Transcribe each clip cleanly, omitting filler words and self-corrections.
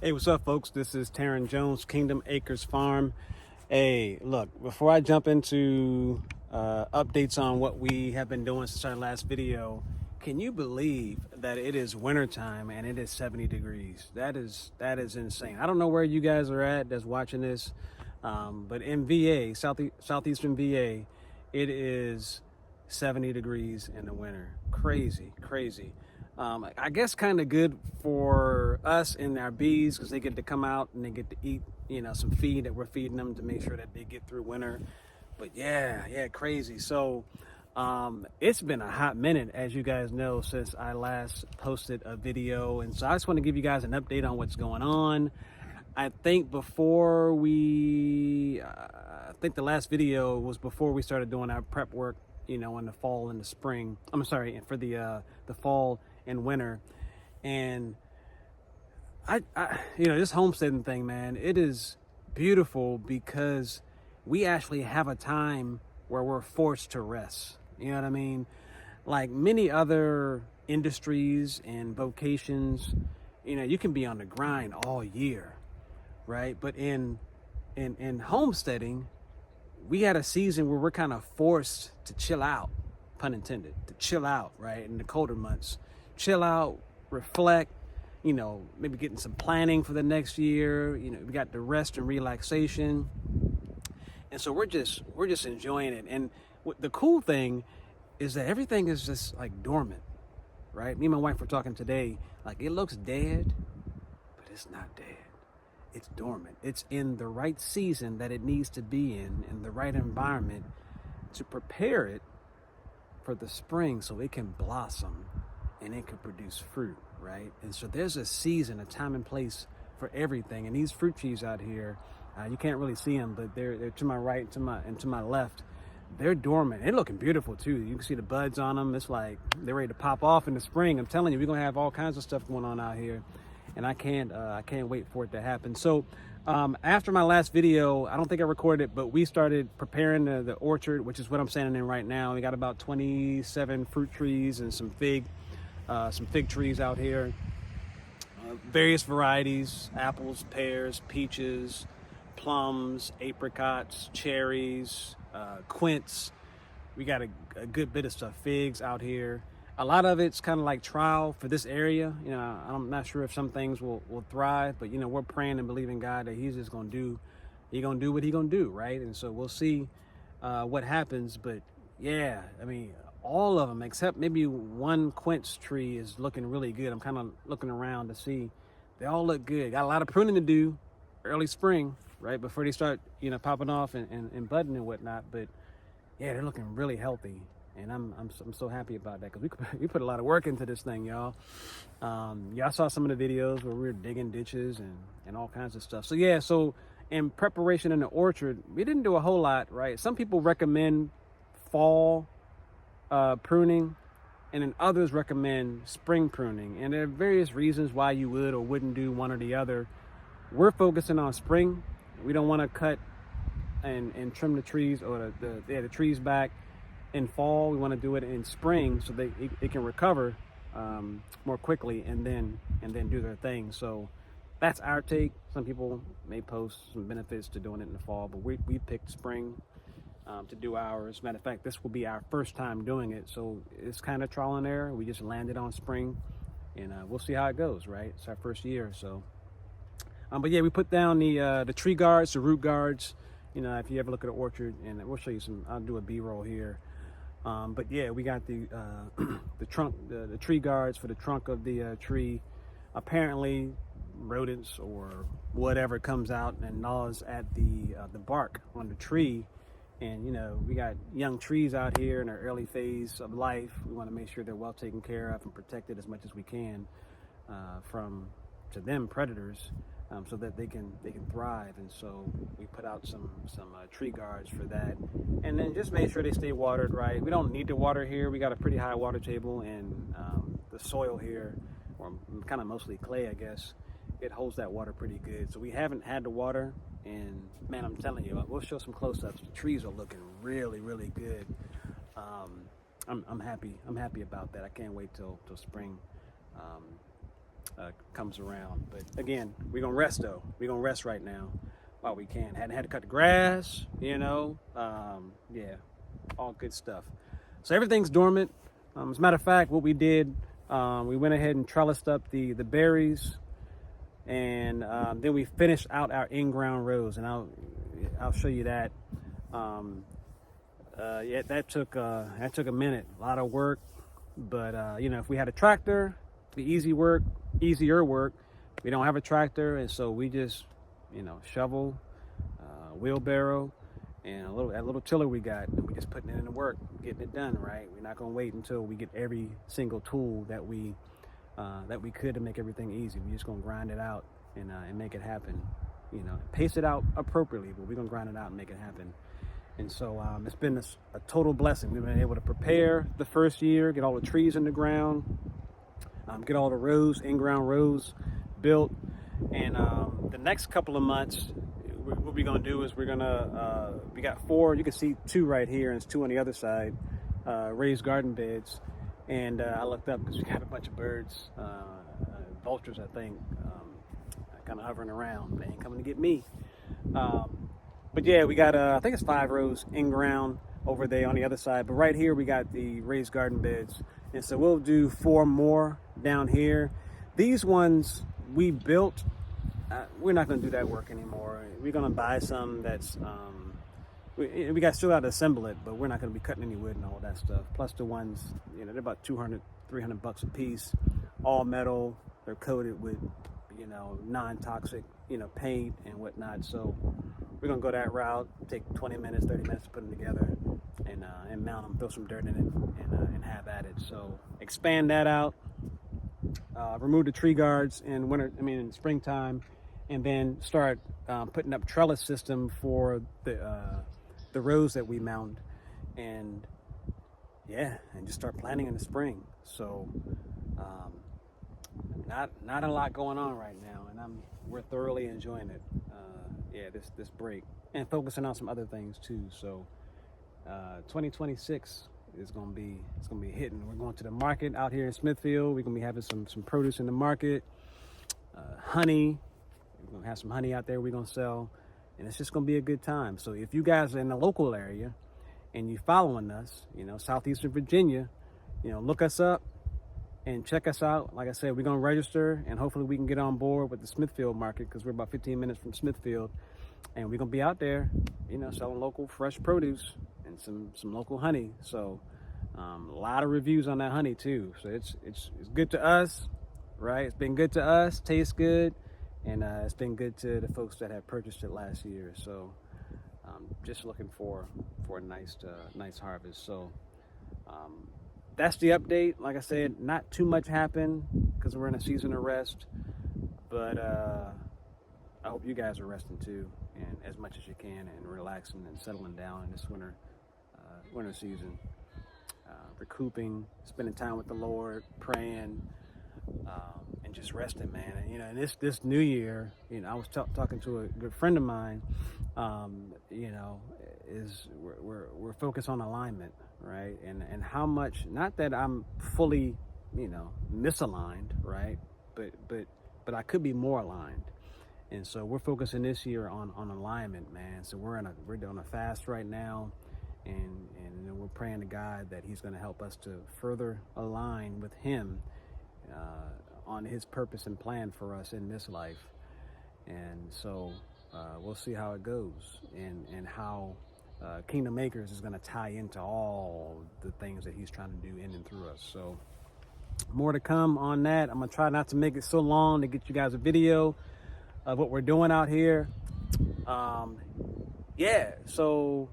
Hey, what's up, folks? This is Taryn Jones, Kingdom Acres Farm. Hey, look, before I jump into updates on what we have been doing since our last video, can you believe that it is wintertime and it is 70 degrees? That is insane. I don't know where you guys are at that's watching this, but in VA, southeastern VA, it is 70 degrees in the winter. Crazy, crazy. I guess kind of good for us and our bees because they get to come out and they get to eat, some feed that we're feeding them to make sure that they get through winter. But yeah, crazy. So it's been a hot minute, as you guys know, since I last posted a video. And so I just want to give you guys an update on what's going on. I think I think the last video was before we started doing our prep work, in the fall and the spring. I'm sorry, for the fall and winter. And I this homesteading thing, man, it is beautiful because we actually have a time where we're forced to rest. You know what I mean? Like many other industries and vocations, you can be on the grind all year, right? But in homesteading, we had a season where we're kind of forced to chill out, pun intended, to chill out, right? In the colder months, chill out, reflect, maybe getting some planning for the next year. We got the rest and relaxation. And so we're just enjoying it. And the cool thing is that everything is just like dormant, right? Me and my wife were talking today, like it looks dead, but it's not dead. It's dormant. It's in the right season that it needs to be in the right environment to prepare it for the spring so it can blossom and it can produce fruit, right? And so there's a season, a time and place for everything. And these fruit trees out here, you can't really see them, but they're to my right and to my left. They're dormant. They're looking beautiful too. You can see the buds on them. It's like they're ready to pop off in the spring. I'm telling you, we're gonna have all kinds of stuff going on out here. And I can't wait for it to happen. So after my last video, I don't think I recorded it, but we started preparing the orchard, which is what I'm standing in right now. We got about 27 fruit trees and some fig trees out here. Various varieties: apples, pears, peaches, plums, apricots, cherries, quince. We got a good bit of stuff, figs out here. A lot of it's kind of like trial for this area. I'm not sure if some things will thrive, but we're praying and believing God that He's just gonna do what He's gonna do, right? And so we'll see what happens. But yeah, I mean, all of them except maybe one quince tree is looking really good. I'm kind of looking around to see. They all look good. Got a lot of pruning to do early spring, right, before they start popping off and budding and whatnot. But yeah, they're looking really healthy. And I'm so happy about that because we put a lot of work into this thing, y'all. Y'all saw some of the videos where we were digging ditches and all kinds of stuff. So yeah, so in preparation in the orchard, we didn't do a whole lot, right? Some people recommend fall pruning, and then others recommend spring pruning. And there are various reasons why you would or wouldn't do one or the other. We're focusing on spring. We don't want to cut and trim the trees or the trees back in fall. We want to do it in spring so it can recover more quickly and then do their thing. So that's our take. Some people may post some benefits to doing it in the fall, but we picked spring to do ours. Matter of fact, this will be our first time doing it, so it's kind of trial and error. We just landed on spring, and we'll see how it goes, right? It's our first year. So but yeah, we put down the tree guards, the root guards, if you ever look at an orchard, and we'll show you some. I'll do a B-roll here. But yeah, we got the trunk, the tree guards for the trunk of the tree. Apparently, rodents or whatever comes out and gnaws at the bark on the tree. And we got young trees out here in their early phase of life. We want to make sure they're well taken care of and protected as much as we can from predators. So that they can thrive. And so we put out some tree guards for that, and then just make sure they stay watered right. We don't need to water here. We got a pretty high water table, and the soil here, or kind of mostly clay, I guess, it holds that water pretty good. So we haven't had to water, and man, I'm telling you, we'll show some close-ups. The trees are looking really, really good. I'm happy about that. I can't wait till spring. comes around. But again, we're gonna rest though. We're gonna rest right now while we can. Hadn't had to cut the grass, you know. Yeah, all good stuff. So everything's dormant. As a matter of fact, what we did, we went ahead and trellised up the berries, and then we finished out our in-ground rows, and I'll show you that. Yeah, that took a minute, a lot of work, but you know, if we had a tractor, the easier work. We don't have a tractor, and so we just, you know, shovel, wheelbarrow, and that little tiller we got, and we just putting it into work, getting it done. Right, we're not gonna wait until we get every single tool that we could to make everything easy. We're just gonna grind it out and make it happen. You know, pace it out appropriately, but we're gonna grind it out and make it happen. And so it's been a total blessing. We've been able to prepare the first year, get all the trees in the ground, get all the rows, in-ground rows built. And the next couple of months, what we're gonna do is we got 4, you can see 2 right here and 2 on the other side, raised garden beds. And I looked up because we got a bunch of birds, vultures, I think, kind of hovering around. They ain't coming to get me. But yeah, we got, I think it's 5 rows in ground over there on the other side. But right here, we got the raised garden beds. And so we'll do 4 more down here. These ones we built, we're not going to do that work anymore. We're going to buy some that's, we got still got to assemble it, but we're not going to be cutting any wood and all that stuff. Plus the ones, you know, they're about 200, 300 bucks a piece, all metal. They're coated with, you know, non-toxic, you know, paint and whatnot. So we're gonna go that route. Take 20 minutes, 30 minutes to put them together, and mount them, throw some dirt in it, and have at it. So expand that out. Remove the tree guards in springtime, and then start putting up trellis system for the rows that we mount, and yeah, and just start planting in the spring. So not a lot going on right now, and we're thoroughly enjoying it. Yeah, this break, and focusing on some other things too. So 2026 is gonna be hitting. We're going to the market out here in Smithfield. We're gonna be having some produce in the market, honey. We're gonna have some honey out there we're gonna sell, and it's just gonna be a good time. So if you guys are in the local area and you following us, you know, Southeastern Virginia, you know, look us up and check us out. Like I said, we're gonna register, and hopefully we can get on board with the Smithfield market, because we're about 15 minutes from Smithfield, and we're gonna be out there, you know, selling local fresh produce and some local honey. So a lot of reviews on that honey too. So it's good to us, right? It's been good to us, tastes good, and it's been good to the folks that have purchased it last year. So just looking for a nice harvest. So that's the update. Like I said, not too much happened because we're in a season of rest, but I hope you guys are resting too, and as much as you can, and relaxing and settling down in this winter season, recouping, spending time with the Lord, praying, and just resting, man. And you know, and this new year, you know, I was talking to a good friend of mine. You know, we're focused on alignment, right? And how much, not that I'm fully, you know, misaligned, right? But I could be more aligned. And so we're focusing this year on alignment, man. So we're doing a fast right now, and we're praying to God that He's going to help us to further align with Him on His purpose and plan for us in this life. And so we'll see how it goes, and how Kingdom Makers is going to tie into all the things that He's trying to do in and through us. So more to come on that. I'm going to try not to make it so long to get you guys a video of what we're doing out here. Yeah, so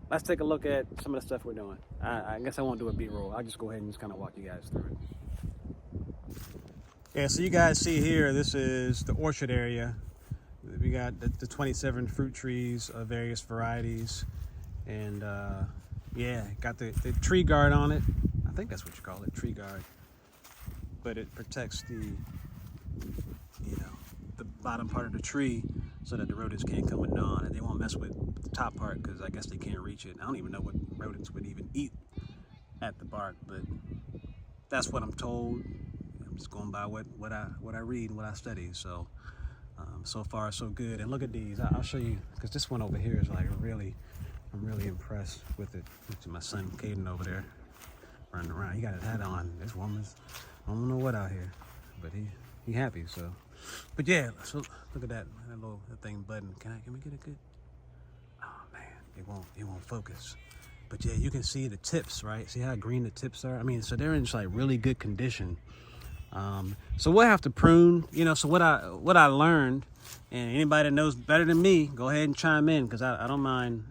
let's take a look at some of the stuff we're doing. I guess I won't do a B-roll. I'll just go ahead and just kind of walk you guys through it. Yeah, so you guys see here, this is the orchard area. We got the 27 fruit trees of various varieties, and yeah, got the tree guard on it. I think that's what you call it, tree guard. But it protects the, you know, the bottom part of the tree so that the rodents can't come and gnaw on it. They won't mess with the top part because I guess they can't reach it. I don't even know what rodents would even eat at the bark, but that's what I'm told. I'm just going by what I read and what I study. So so far so good. And look at these. I'll show you, because this one over here is like really, I'm really impressed with it. Look at my son Caden over there running around. He got his hat on. This woman's, I don't know what out here, but he happy. So, but yeah. So look at that little thing button. Can we get a good? Oh man, it won't focus. But yeah, you can see the tips, right? See how green the tips are? I mean, so they're in just like really good condition. So we'll have to prune, you know. So what I learned, and anybody that knows better than me, go ahead and chime in, because I don't mind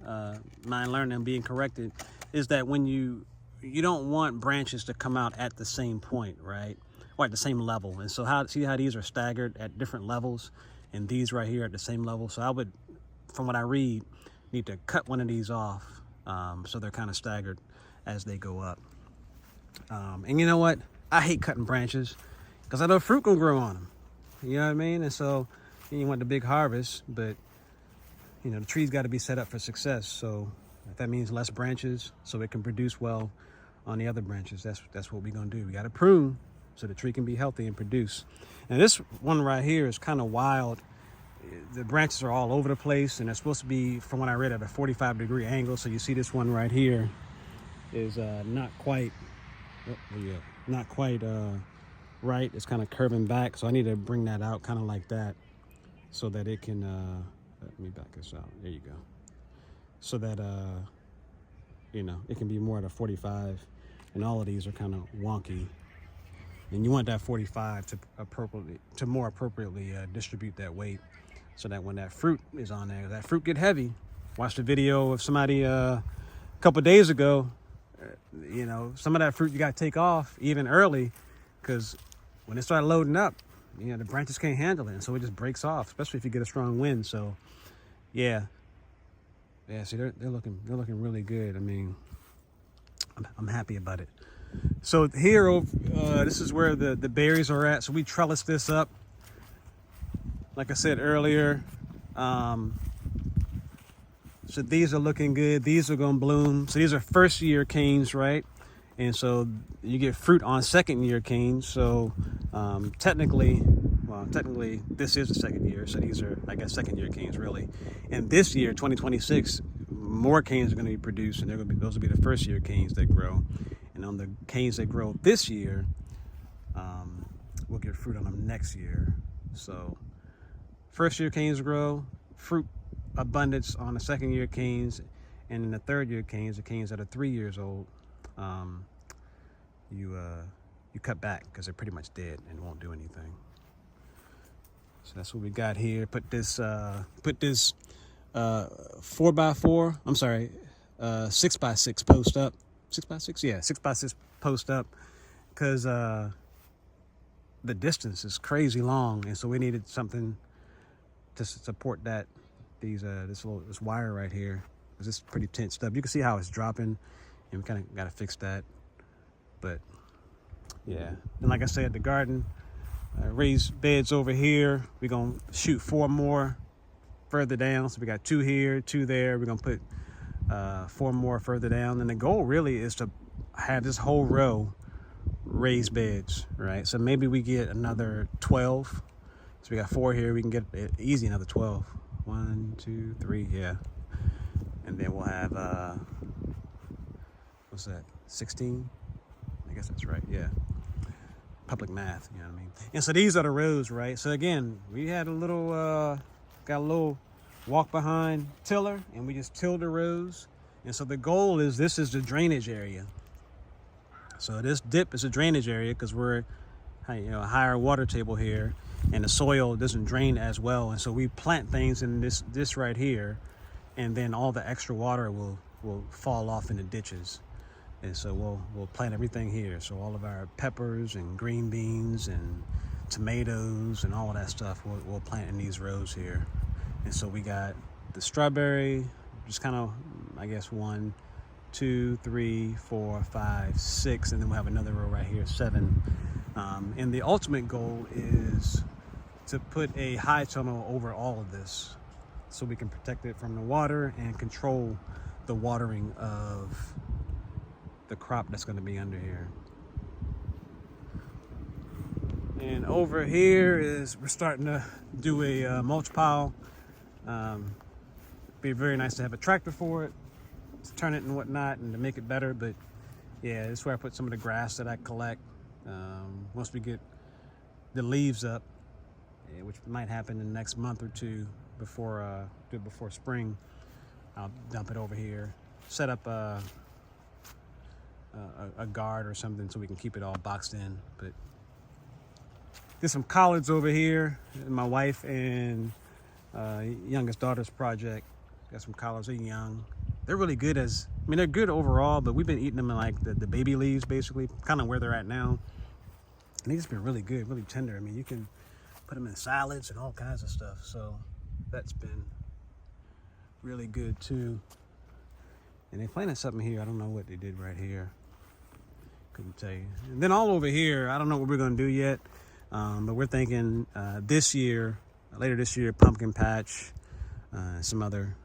learning and being corrected, is that when you don't want branches to come out at the same point, right? Or at the same level. And so see how these are staggered at different levels, and these right here at the same level. So I would, from what I read, need to cut one of these off, so they're kind of staggered as they go up. And you know what? I hate cutting branches, because I know fruit gonna grow on them. You know what I mean? And so you want the big harvest, but you know, the tree's got to be set up for success. So if that means less branches so it can produce well on the other branches, that's what we're gonna do. We got to prune so the tree can be healthy and produce. And this one right here is kind of wild. The branches are all over the place, and they're supposed to be, from what I read, at a 45-degree angle. So you see this one right here is not quite right. It's kind of curving back, so I need to bring that out kind of like that, so that it can let me back this out. There you go. So that you know, it can be more at a 45, and all of these are kind of wonky, and you want that 45 to more appropriately distribute that weight, so that when that fruit is on there, that fruit get heavy. Watched a video of somebody a couple days ago. You know, some of that fruit you got to take off even early, because when it started loading up, you know, the branches can't handle it, and so it just breaks off, especially if you get a strong wind. So yeah, see, they're looking really good. I mean, I'm happy about it. So here, this is where the berries are at. So we trellis this up, like I said earlier. So these are looking good. These are gonna bloom. So these are first year canes, right? And so you get fruit on second year canes. So technically this is the second year. So these are, I guess, second year canes really. And this year, 2026, more canes are gonna be produced, and those will be the first year canes that grow. And on the canes that grow this year, we'll get fruit on them next year. So first year canes grow, fruit abundance on the second year canes, and in the third year canes, the canes that are 3 years old, you cut back, because they're pretty much dead and won't do anything. So that's what we got here. Put this 4x4, I'm sorry, 6x6 post up. 6x6, yeah, 6x6 post up, because the distance is crazy long, and so we needed something to support that. This wire right here, because it's pretty tensed up. You can see how it's dropping, and we kind of got to fix that. But yeah, and like I said, the garden raised beds over here. We're gonna shoot 4 more further down. So we got 2 here, 2 there. We're gonna put 4 more further down, and the goal really is to have this whole row raised beds, right? So maybe we get another 12. So we got 4 here. We can get easy another 12. 1, 2, 3, yeah. And then we'll have what's that? 16? I guess that's right. Yeah. Public math, you know what I mean? And so these are the rows, right? So again, we had a little got a little walk behind tiller, and we just tilled the rows. And so the goal is, this is the drainage area. So this dip is a drainage area, because we're, you know, a higher water table here, and the soil doesn't drain as well. And so we plant things in this right here, and then all the extra water will fall off in the ditches. And so we'll plant everything here. So all of our peppers and green beans and tomatoes and all of that stuff, we'll plant in these rows here. And so we got the strawberry, just kind of, I guess, 1, 2, 3, 4, 5, 6, and then we'll have another row right here, 7. And the ultimate goal is to put a high tunnel over all of this, so we can protect it from the water and control the watering of the crop that's going to be under here. And over here is we're starting to do a mulch pile. Be very nice to have a tractor for it, to turn it and whatnot, and to make it better. But yeah, this is where I put some of the grass that I collect. Once we get the leaves up, which might happen in the next month or two before spring, I'll dump it over here. Set up a guard or something so we can keep it all boxed in. But get some collards over here. My wife and youngest daughter's project. Got some collards. They're young. They're really good they're good overall, but we've been eating them in like the baby leaves, basically, kind of where they're at now. And they just been really good, really tender. I mean, you can put them in salads and all kinds of stuff. So that's been really good too. And they planted something here. I don't know what they did right here. Couldn't tell you. And then all over here, I don't know what we're gonna do yet, but we're thinking later this year, pumpkin patch, some other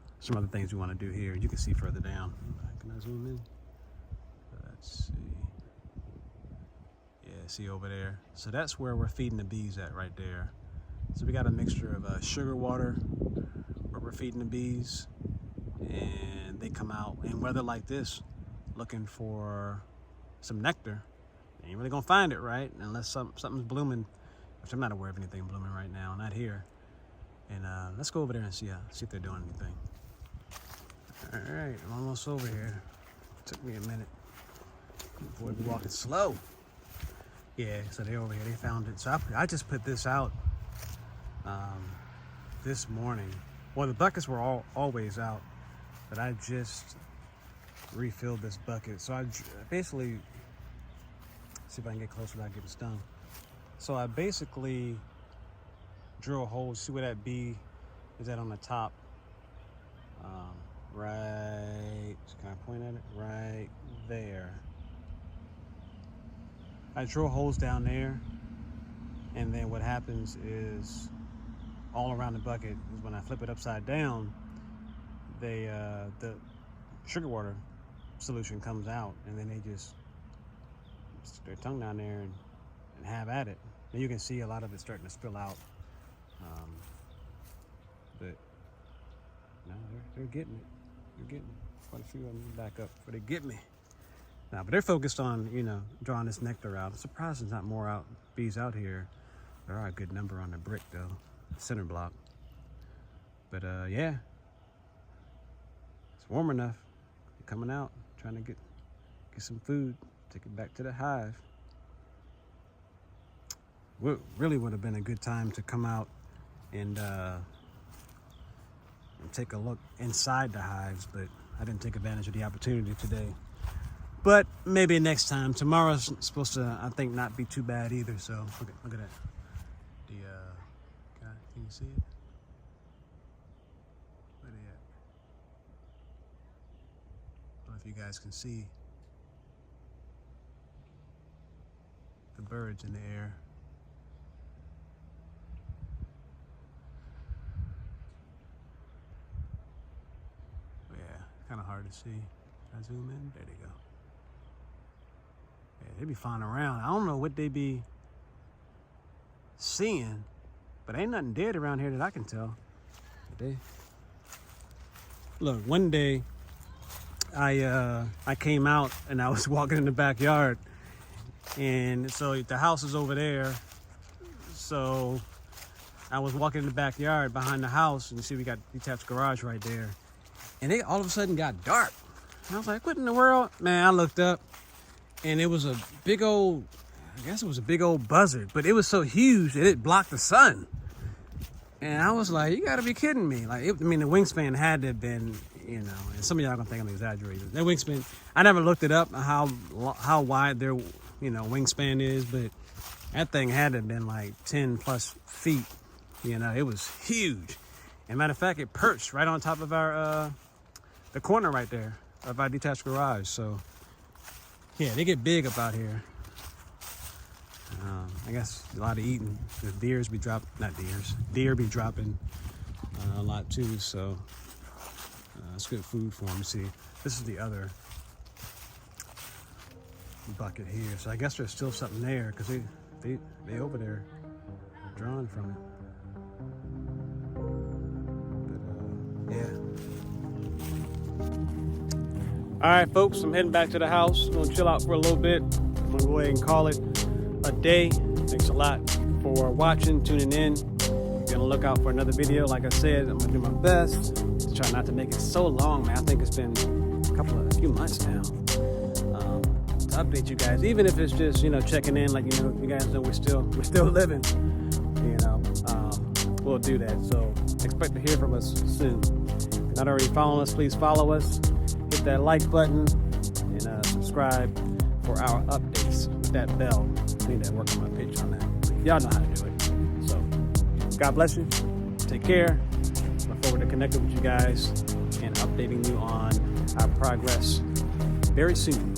things we want to do here. You can see further down. Can I zoom in? Let's see. Yeah, see over there. So that's where we're feeding the bees at right there. So we got a mixture of sugar water where we're feeding the bees, and they come out in weather like this looking for some nectar. You ain't really gonna find it, right? Unless something's blooming, which I'm not aware of anything blooming right now, not here. And let's go over there and see if they're doing anything. All right, I'm almost over here. Took me a minute. Boy, we're walking slow. Yeah, so they're over here. They found it. So I just put this out this morning. Well, the buckets were always out, but I just refilled this bucket. So I basically, see if I can get closer without getting stung. So I basically drill a hole. See where that bee is at on the top? Right, can I point at it? Right there. I drill holes down there, and then what happens is all around the bucket is when I flip it upside down, the sugar water solution comes out, and then they just stick their tongue down there and have at it. And you can see a lot of it starting to spill out. But no, they're getting it. They're getting it. Quite a few of them back up, but they get me. Now, but they're focused on, drawing this nectar out. I'm surprised there's not more bees out here. There are a good number on the brick though, center block. But yeah, it's warm enough. They're coming out, trying to get some food, take it back to the hive. Really would have been a good time to come out and take a look inside the hives, but I didn't take advantage of the opportunity today. But maybe next time. Tomorrow's supposed to, I think, not be too bad either. So look at that. Can you see it? Where they at? I don't know if you guys can see the birds in the air. Kind of hard to see. Can I zoom in? There they go. Yeah, they be flying around. I don't know what they be seeing, but ain't nothing dead around here that I can tell. Look, one day I came out and I was walking in the backyard, and so the house is over there. So I was walking in the backyard behind the house, and you see we got detached garage right there. And it all of a sudden got dark. And I was like, what in the world? Man, I looked up, and it was a big old, I guess it was a big old buzzard, but it was so huge that it blocked the sun. And I was like, you gotta be kidding me. Like, the wingspan had to have been, and some of y'all gonna think I'm exaggerating. That wingspan, I never looked it up, how wide their, wingspan is, but that thing had to have been like 10 plus feet. It was huge. And matter of fact, it perched right on top of our, the corner right there of our detached garage. So yeah, they get big up out here. I guess a lot of eating. The deer be dropping a lot too. So it's good food for them. See, this is the other bucket here. So I guess there's still something there, because they over there drawing from it. But yeah. All right, folks, I'm heading back to the house. I'm gonna chill out for a little bit. I'm gonna go ahead and call it a day. Thanks a lot for watching, tuning in. Be on the lookout for another video. Like I said, I'm gonna do my best to try not to make it so long, man. I think it's been a few months now. To update you guys, even if it's just, you know, checking in, like, you know, you guys know we're still living. You know, we'll do that. So expect to hear from us soon. If you're not already following us, please follow us. Hit that like button and subscribe for our updates with that bell. I need to work on my pitch on that. Y'all know how to do it. So God bless you. Take care. Look forward to connecting with you guys and updating you on our progress very soon.